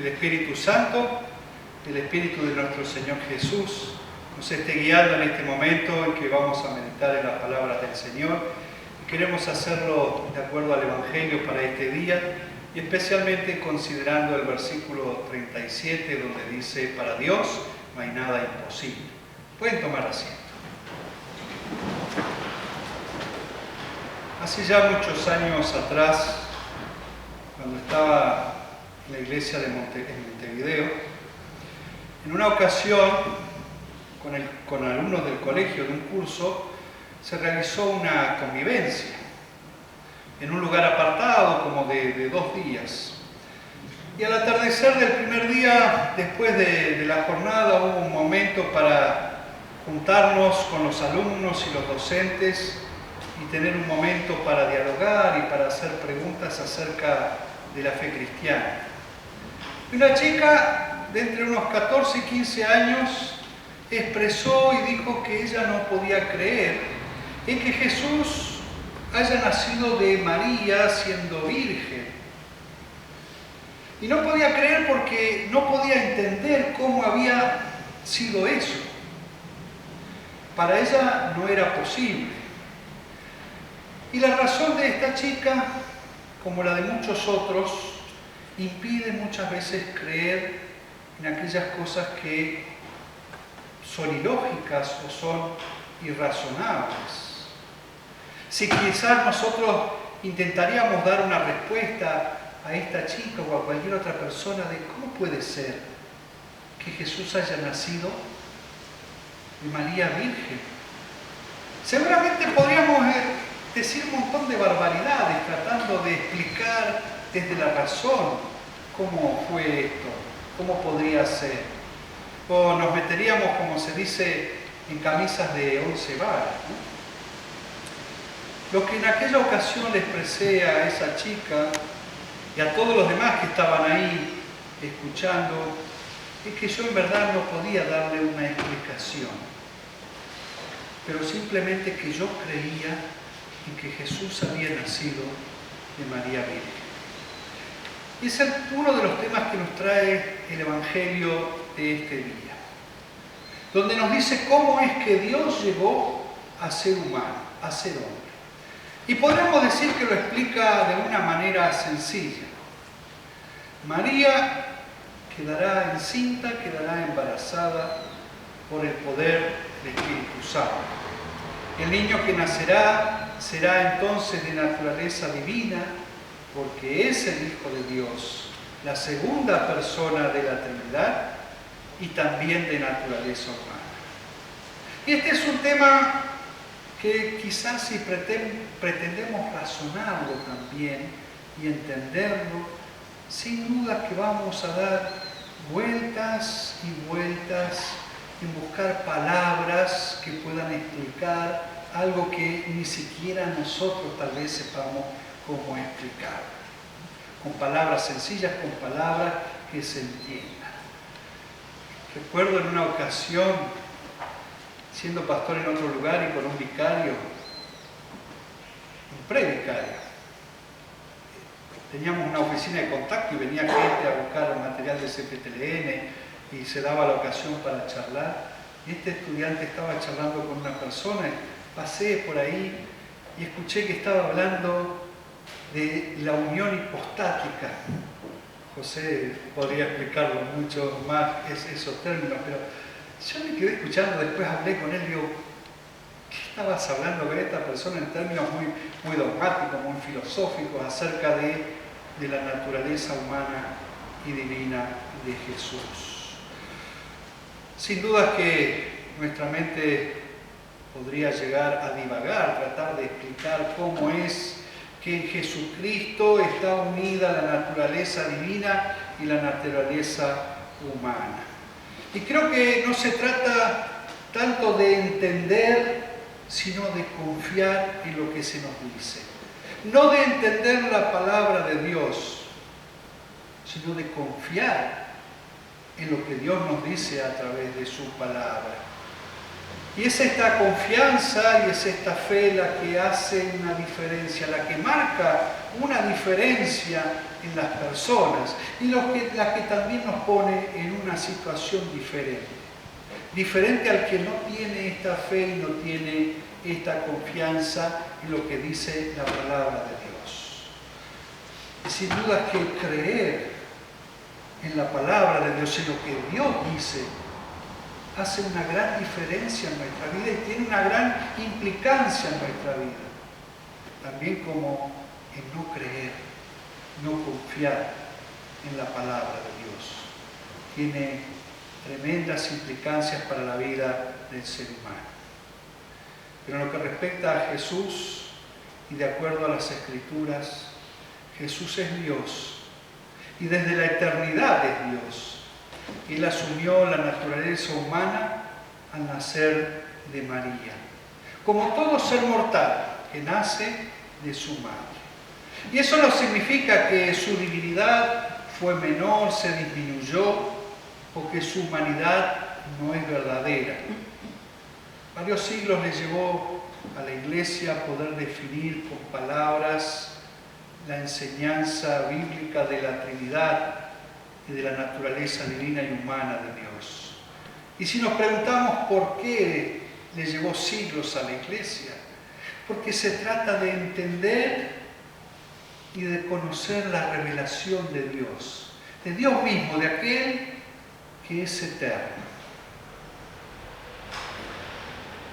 el Espíritu Santo, el Espíritu de nuestro Señor Jesús, nos esté guiando en este momento en que vamos a meditar en las palabras del Señor. Y queremos hacerlo de acuerdo al Evangelio para este día, y especialmente considerando el versículo 37, donde dice: para Dios no hay nada imposible. Pueden tomar asiento. Hace ya muchos años atrás, cuando estaba en la iglesia de Montevideo, en una ocasión, con alumnos del colegio de un curso, se realizó una convivencia en un lugar apartado, como de 2 días. Y al atardecer del primer día, después de la jornada, hubo un momento para juntarnos con los alumnos y los docentes y tener un momento para dialogar y para hacer preguntas acerca de la fe cristiana. Y una chica de entre unos 14 y 15 años expresó y dijo que ella no podía creer en que Jesús haya nacido de María siendo virgen. Y no podía creer porque no podía entender cómo había sido eso. Para ella no era posible. Y la razón de esta chica, como la de muchos otros, impide muchas veces creer en aquellas cosas que son ilógicas o son irrazonables. Si quizás nosotros intentaríamos dar una respuesta a esta chica o a cualquier otra persona de cómo puede ser que Jesús haya nacido de María Virgen, seguramente podríamos decir un montón de barbaridades tratando de explicar desde la razón cómo fue esto, cómo podría ser. O nos meteríamos, como se dice, en camisas de 11 varas, ¿no? Lo que en aquella ocasión le expresé a esa chica y a todos los demás que estaban ahí escuchando es que yo en verdad no podía darle una explicación, pero simplemente que yo creía en que Jesús había nacido de María Virgen. Y es uno de los temas que nos trae el Evangelio de este día, donde nos dice cómo es que Dios llegó a ser humano, a ser hombre. Y podríamos decir que lo explica de una manera sencilla. María quedará encinta, quedará embarazada por el poder del Espíritu Santo. El niño que nacerá será entonces de naturaleza divina, porque es el Hijo de Dios, la segunda persona de la Trinidad y también de naturaleza humana. Y este es un tema que quizás si pretendemos razonarlo también y entenderlo, sin duda que vamos a dar vueltas y vueltas en buscar palabras que puedan explicar algo que ni siquiera nosotros tal vez sepamos cómo explicar. Con palabras sencillas, con palabras que se entiendan. Recuerdo en una ocasión, siendo pastor en otro lugar y con un vicario, un previcario, teníamos una oficina de contacto y venía gente a buscar el material de CPTLN y se daba la ocasión para charlar. Y este estudiante estaba charlando con una persona, pasé por ahí y escuché que estaba hablando de la unión hipostática. José podría explicarlo mucho más esos términos, pero yo me quedé escuchando, después hablé con él y digo, ¿qué estabas hablando con esta persona en términos muy dogmáticos, muy filosóficos acerca de la naturaleza humana y divina de Jesús? Sin duda que nuestra mente podría llegar a divagar, tratar de explicar cómo es que en Jesucristo está unida la naturaleza divina y la naturaleza humana. Y creo que no se trata tanto de entender, sino de confiar en lo que se nos dice. No de entender la palabra de Dios, sino de confiar en lo que Dios nos dice a través de su palabra. Y es esta confianza y es esta fe la que hace una diferencia, la que marca una diferencia en las personas y la que también nos pone en una situación diferente. Diferente al que no tiene esta fe y no tiene esta confianza en lo que dice la palabra de Dios. Y sin duda que creer en la palabra de Dios, en lo que Dios dice, hace una gran diferencia en nuestra vida y tiene una gran implicancia en nuestra vida. También como en no creer, no confiar en la palabra de Dios. Tiene tremendas implicancias para la vida del ser humano. Pero en lo que respecta a Jesús, y de acuerdo a las Escrituras, Jesús es Dios. Y desde la eternidad es Dios. Él asumió la naturaleza humana al nacer de María, como todo ser mortal que nace de su madre. Y eso no significa que su divinidad fue menor, se disminuyó, o que su humanidad no es verdadera. Varios siglos le llevó a la Iglesia poder definir con palabras la enseñanza bíblica de la Trinidad y de la naturaleza divina y humana de Dios. Y si nos preguntamos por qué le llevó siglos a la Iglesia, porque se trata de entender y de conocer la revelación de Dios mismo, de aquel que es eterno.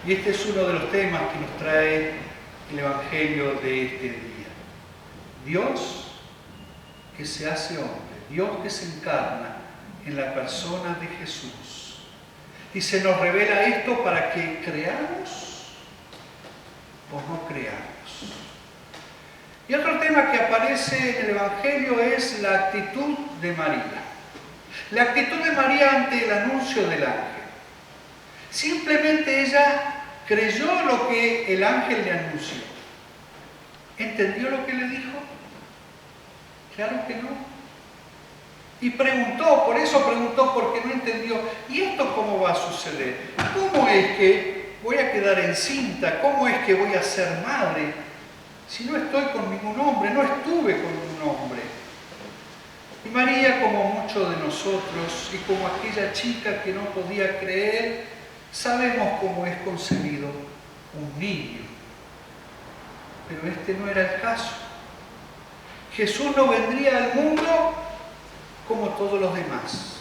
Y este es uno de los temas que nos trae el Evangelio de este día. Dios que se hace hombre, Dios que se encarna en la persona de Jesús. Y se nos revela esto para que creamos o no creamos. Y otro tema que aparece en el Evangelio es la actitud de María. La actitud de María ante el anuncio del ángel. Simplemente ella creyó lo que el ángel le anunció. ¿Entendió lo que le dijo? Claro que no. Y preguntó, por eso preguntó, porque no entendió. ¿Y esto cómo va a suceder? ¿Cómo es que voy a quedar encinta? ¿Cómo es que voy a ser madre? Si no estoy con ningún hombre, no estuve con ningún hombre. Y María, como muchos de nosotros, y como aquella chica que no podía creer, sabemos cómo es concebido un niño. Pero este no era el caso. Jesús no vendría al mundo como todos los demás.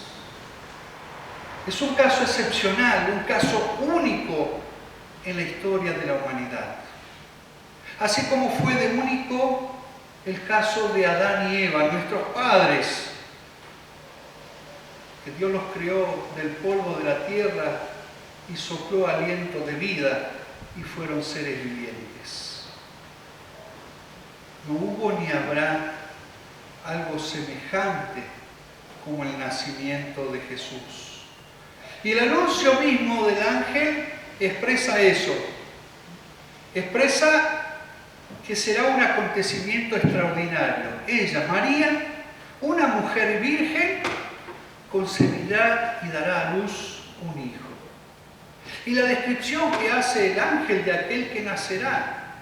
Es un caso excepcional, un caso único en la historia de la humanidad. Así como fue de único el caso de Adán y Eva, nuestros padres, que Dios los creó del polvo de la tierra y sopló aliento de vida y fueron seres vivientes. No hubo ni habrá algo semejante como el nacimiento de Jesús. Y el anuncio mismo del ángel expresa eso. Expresa que será un acontecimiento extraordinario. Ella, María, una mujer virgen, concebirá y dará a luz un hijo. Y la descripción que hace el ángel de aquel que nacerá,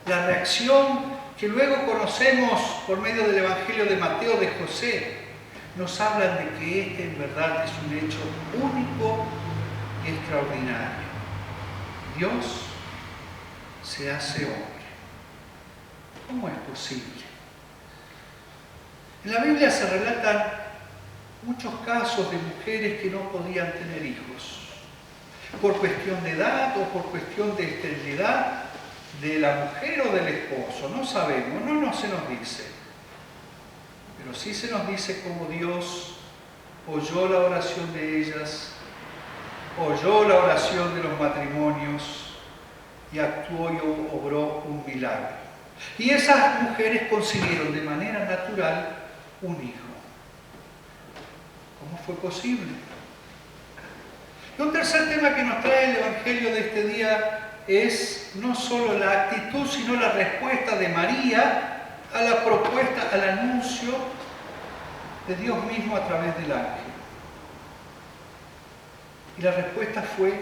la reacción que luego conocemos por medio del Evangelio de Mateo de José, nos hablan de que este en verdad es un hecho único y extraordinario. Dios se hace hombre. ¿Cómo es posible? En la Biblia se relatan muchos casos de mujeres que no podían tener hijos, por cuestión de edad o por cuestión de esterilidad de la mujer o del esposo. No sabemos, no se nos dice. Pero sí se nos dice cómo Dios oyó la oración de ellas, oyó la oración de los matrimonios y actuó y obró un milagro. Y esas mujeres concibieron de manera natural un hijo. ¿Cómo fue posible? Y un tercer tema que nos trae el Evangelio de este día es no solo la actitud, sino la respuesta de María a la propuesta, al anuncio de Dios mismo a través del ángel. Y la respuesta fue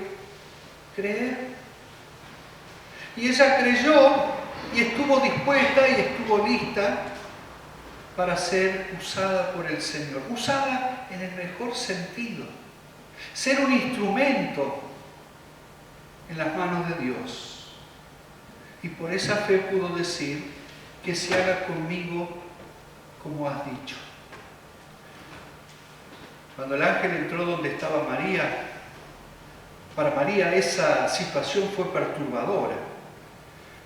creer. Y ella creyó y estuvo dispuesta y estuvo lista para ser usada por el Señor. Usada en el mejor sentido. Ser un instrumento en las manos de Dios. Y por esa fe pudo decir: que se haga conmigo como has dicho. Cuando el ángel entró donde estaba María, para María esa situación fue perturbadora.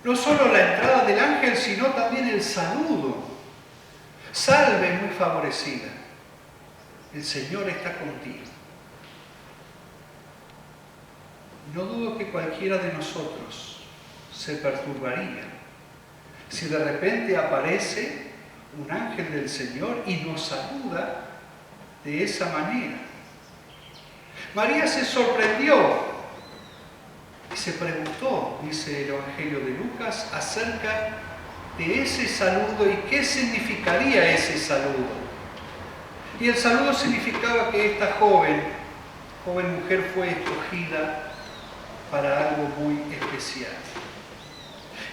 No solo la entrada del ángel, sino también el saludo. Salve, muy favorecida. El Señor está contigo. No dudo que cualquiera de nosotros se perturbaría si de repente aparece un ángel del Señor y nos saluda de esa manera. María se sorprendió y se preguntó, dice el Evangelio de Lucas, acerca de ese saludo y qué significaría ese saludo. Y el saludo significaba que esta joven mujer fue escogida para algo muy especial.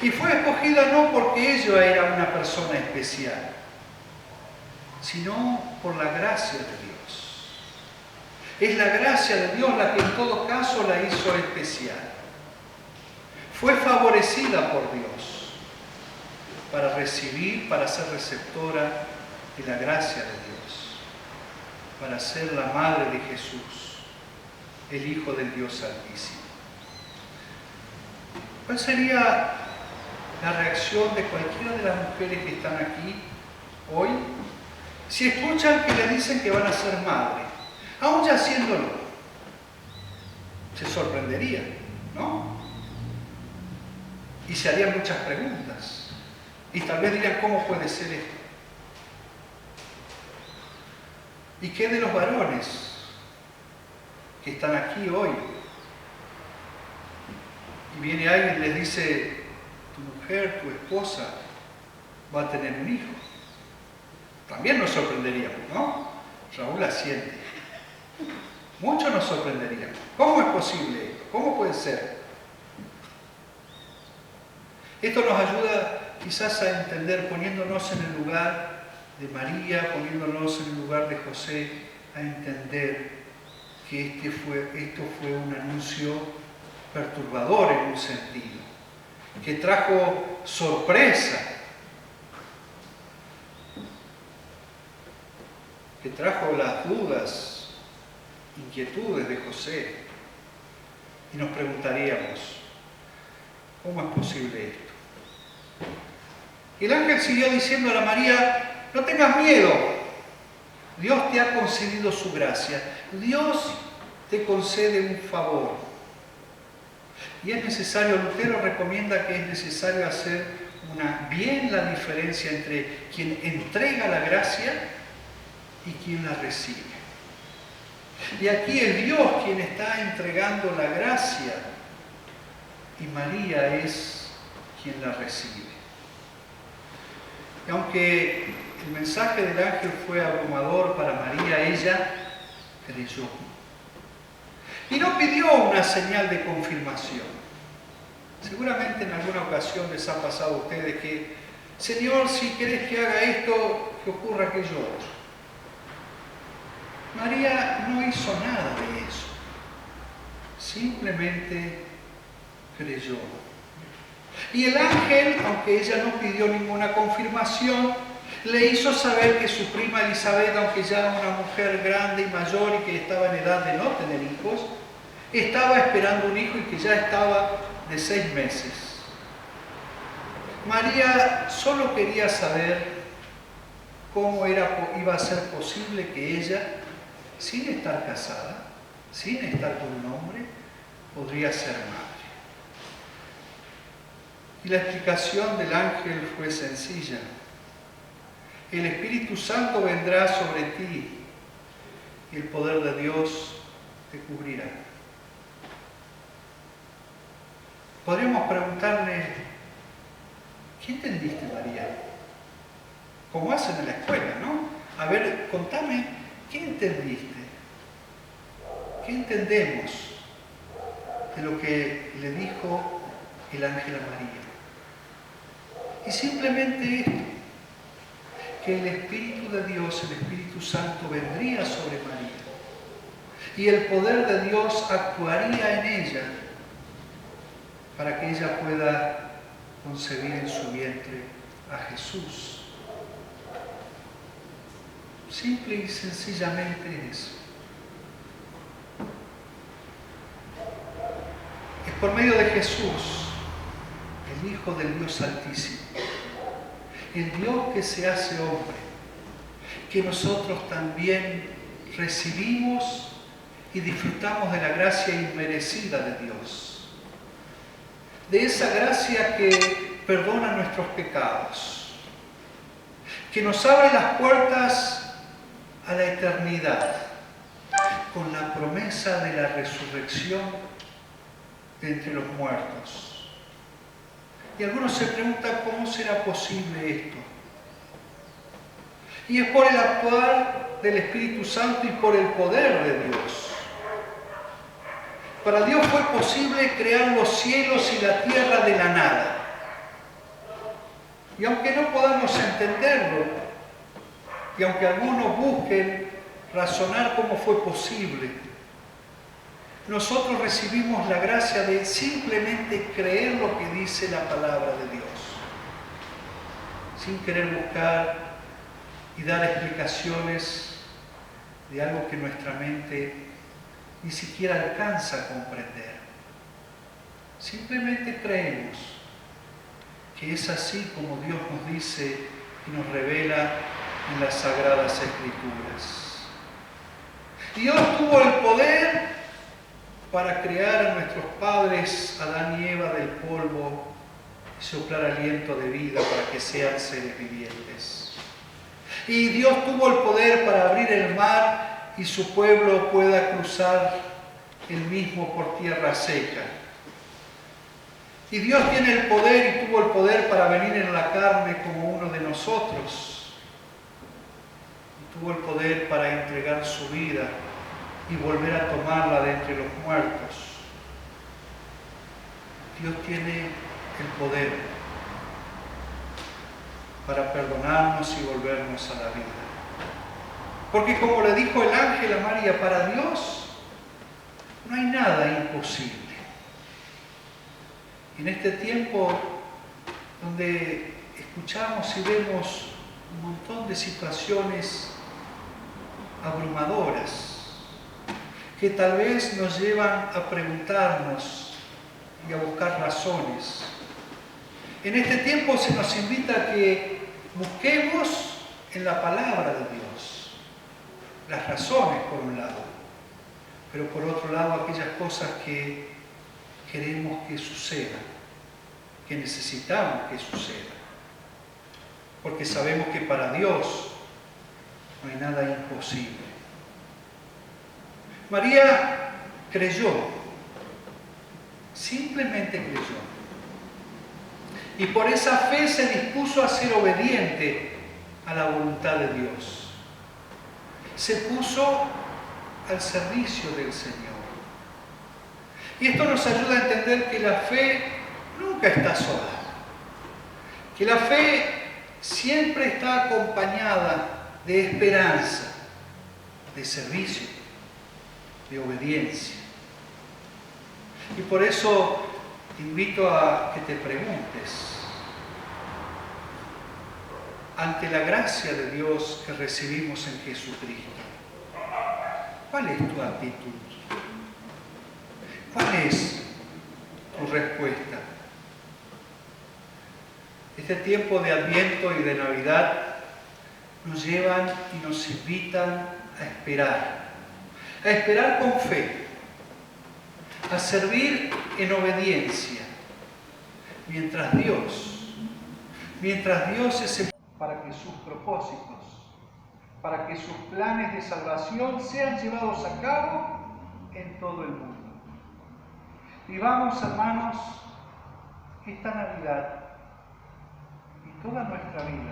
Y fue escogida no porque ella era una persona especial, sino por la gracia de Dios. Es la gracia de Dios la que en todo caso la hizo especial. Fue favorecida por Dios para recibir, para ser receptora de la gracia de Dios, para ser la madre de Jesús, el Hijo del Dios Altísimo. ¿Cuál sería la reacción de cualquiera de las mujeres que están aquí hoy si escuchan que le dicen que van a ser madre, aún ya haciéndolo? Se sorprenderían, ¿no? Y se harían muchas preguntas. Y tal vez dirían: ¿cómo puede ser esto? ¿Y qué de los varones que están aquí hoy? Y viene alguien y les dice: tu mujer, tu esposa, va a tener un hijo. También nos sorprenderíamos, ¿no? Raúl asiente. Mucho nos sorprenderíamos. ¿Cómo es posible esto? ¿Cómo puede ser? Esto nos ayuda quizás a entender, poniéndonos en el lugar de María, poniéndonos en el lugar de José, a entender que esto fue un anuncio perturbador en un sentido, que trajo sorpresa, que trajo las dudas, inquietudes de José. Y nos preguntaríamos: ¿cómo es posible esto? Y el ángel siguió diciendo a la María: no tengas miedo, Dios te ha concedido su gracia, Dios te concede un favor. Y es necesario, Lutero recomienda que es necesario hacer bien la diferencia entre quien entrega la gracia y quien la recibe. Y aquí es Dios quien está entregando la gracia y María es quien la recibe. Y aunque el mensaje del ángel fue abrumador para María, ella creyó. Y no pidió una señal de confirmación. Seguramente en alguna ocasión les ha pasado a ustedes que: Señor, si querés que haga esto, que ocurra aquello otro. María no hizo nada de eso. Simplemente creyó. Y el ángel, aunque ella no pidió ninguna confirmación, le hizo saber que su prima Elizabeth, aunque ya era una mujer grande y mayor y que estaba en edad de no tener hijos, estaba esperando un hijo y que ya estaba de 6 meses. María solo quería saber cómo iba a ser posible que ella, sin estar casada, sin estar con un hombre, podría ser madre. Y la explicación del ángel fue sencilla: el Espíritu Santo vendrá sobre ti y el poder de Dios te cubrirá. Podríamos preguntarle: ¿qué entendiste, María? Como hacen en la escuela, ¿no? A ver, contame, ¿qué entendiste? ¿Qué entendemos de lo que le dijo el ángel a María. Y simplemente esto, que el Espíritu de Dios, el Espíritu Santo, vendría sobre María. Y el poder de Dios actuaría en ella para que ella pueda concebir en su vientre a Jesús. Simple y sencillamente eso. Es por medio de Jesús, el Hijo del Dios Altísimo, el Dios que se hace hombre, que nosotros también recibimos y disfrutamos de la gracia inmerecida de Dios. De esa gracia que perdona nuestros pecados, que nos abre las puertas a la eternidad, con la promesa de la resurrección de entre los muertos. Y algunos se preguntan cómo será posible esto. Y es por el actuar del Espíritu Santo y por el poder de Dios. Para Dios fue posible crear los cielos y la tierra de la nada. Y aunque no podamos entenderlo, y aunque algunos busquen razonar cómo fue posible, nosotros recibimos la gracia de simplemente creer lo que dice la palabra de Dios, sin querer buscar y dar explicaciones de algo que nuestra mente ni siquiera alcanza a comprender. Simplemente creemos que es así como Dios nos dice y nos revela en las Sagradas Escrituras. Dios tuvo el poder para crear a nuestros padres, Adán y Eva, del polvo y soplar aliento de vida para que sean seres vivientes. Y Dios tuvo el poder para abrir el mar y su pueblo pueda cruzar el mismo por tierra seca. Y Dios tiene el poder y tuvo el poder para venir en la carne como uno de nosotros. Y tuvo el poder para entregar su vida y volver a tomarla de entre los muertos. Dios tiene el poder para perdonarnos y volvernos a la vida. Porque como le dijo el ángel a María, para Dios no hay nada imposible. En este tiempo donde escuchamos y vemos un montón de situaciones abrumadoras, que tal vez nos llevan a preguntarnos y a buscar razones. En este tiempo se nos invita a que busquemos en la palabra de Dios las razones por un lado, pero por otro lado aquellas cosas que queremos que sucedan, que necesitamos que sucedan, porque sabemos que para Dios no hay nada imposible. María creyó, simplemente creyó. Y por esa fe se dispuso a ser obediente a la voluntad de Dios. Se puso al servicio del Señor. Y esto nos ayuda a entender que la fe nunca está sola. Que la fe siempre está acompañada de esperanza, de servicio, de obediencia. Y por eso te invito a que te preguntes, ante la gracia de Dios que recibimos en Jesucristo, ¿cuál es tu actitud? ¿Cuál es tu respuesta? Este tiempo de Adviento y de Navidad nos llevan y nos invitan a esperar con fe, a servir en obediencia, mientras Dios es el para que sus propósitos, para que sus planes de salvación sean llevados a cabo en todo el mundo. Vivamos, hermanos, esta Navidad y toda nuestra vida,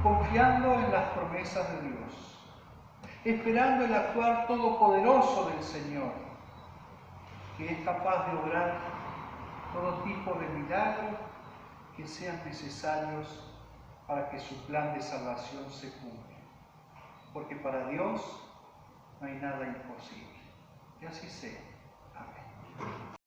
confiando en las promesas de Dios, esperando el actuar todopoderoso del Señor que es capaz de obrar todo tipo de milagros que sean necesarios para que su plan de salvación se cumpla. Porque para Dios no hay nada imposible. Que así sea. Amén.